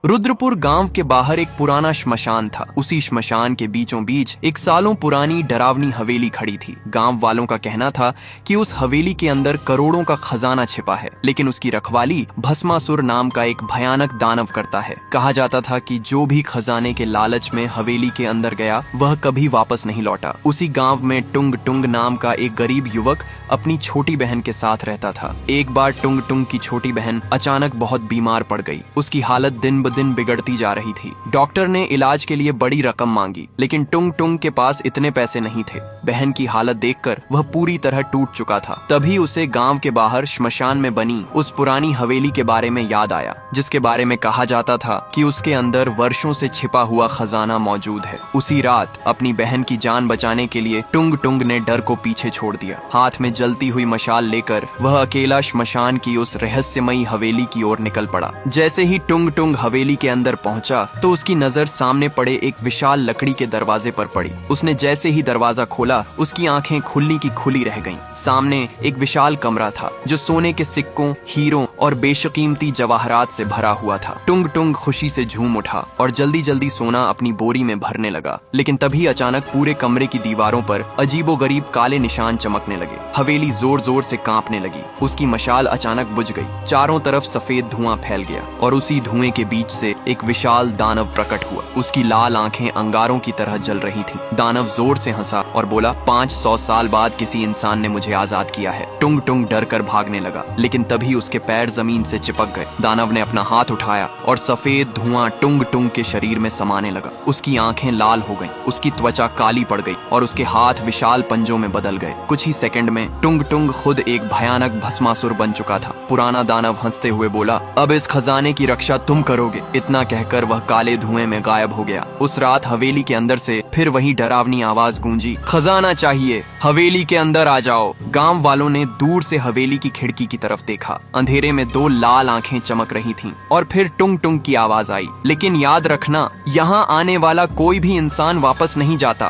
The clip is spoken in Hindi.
रुद्रपुर गांव के बाहर एक पुराना श्मशान था। उसी श्मशान के बीचों बीच एक सालों पुरानी डरावनी हवेली खड़ी थी। गांव वालों का कहना था कि उस हवेली के अंदर करोड़ों का खजाना छिपा है, लेकिन उसकी रखवाली भस्मासुर नाम का एक भयानक दानव करता है। कहा जाता था कि जो भी खजाने के लालच में हवेली के अंदर गया वह कभी वापस नहीं लौटा। उसी गाँव में टुंग टुंग नाम का एक गरीब युवक अपनी छोटी बहन के साथ रहता था। एक बार टुंग टुंग की छोटी बहन अचानक बहुत बीमार पड़ गई। उसकी हालत दिन दिन बिगड़ती जा रही थी। डॉक्टर ने इलाज के लिए बड़ी रकम मांगी, लेकिन टुंग टुंग के पास इतने पैसे नहीं थे। बहन की हालत देखकर वह पूरी तरह टूट चुका था। तभी उसे गांव के बाहर श्मशान में बनी उस पुरानी हवेली के बारे में याद आया, जिसके बारे में कहा जाता था कि उसके अंदर वर्षों से छिपा हुआ खजाना मौजूद है। उसी रात अपनी बहन की जान बचाने के लिए टुंग टुंग ने डर को पीछे छोड़ दिया। हाथ में जलती हुई मशाल लेकर वह अकेला श्मशान की उस रहस्यमयी हवेली की ओर निकल पड़ा। जैसे ही टुंग टुंग हवेली के अंदर पहुंचा तो उसकी नजर सामने पड़े एक विशाल लकड़ी के दरवाजे पर पड़ी। उसने जैसे ही दरवाजा खोला उसकी आंखें खुलनी की खुली रह गईं। सामने एक विशाल कमरा था जो सोने के सिक्कों, हीरों और बेशकीमती जवाहरात से भरा हुआ था। टुंग टुंग खुशी से झूम उठा और जल्दी जल्दी सोना अपनी बोरी में भरने लगा। लेकिन तभी अचानक पूरे कमरे की दीवारों पर अजीबोगरीब काले निशान चमकने लगे। हवेली जोर जोर से कांपने लगी। उसकी मशाल अचानक बुझ गई। चारों तरफ सफेद धुआं फैल गया और उसी धुएं के बीच से एक विशाल दानव प्रकट हुआ। उसकी लाल आंखें अंगारों की तरह जल रही थीं। दानव जोर से हंसा और बोला, 500 साल बाद किसी इंसान ने मुझे आजाद किया है। टुंग टुंग डर कर भागने लगा, लेकिन तभी उसके पैर जमीन से चिपक गए। दानव ने अपना हाथ उठाया और सफेद धुआं टुंग टुंग के शरीर में समाने लगा। उसकी आंखें लाल हो गईं, उसकी त्वचा काली पड़ गई और उसके हाथ विशाल पंजों में बदल गए। कुछ ही सेकंड में टुंग टुंग खुद एक भयानक भस्मासुर बन चुका था। पुराना दानव हंसते हुए बोला, अब इस खजाने की रक्षा तुम करोगे। इतना कहकर वह काले धुएं में गायब हो गया। उस रात हवेली के अंदर से फिर वही डरावनी आवाज गूंजी, खजाना चाहिए, हवेली के अंदर आ जाओ। गांव वालों ने दूर से हवेली की खिड़की की तरफ देखा। अंधेरे में 2 लाल आंखें चमक रही थीं और फिर टुंग टुंग की आवाज आई, लेकिन याद रखना, यहाँ आने वाला कोई भी इंसान वापस नहीं जाता।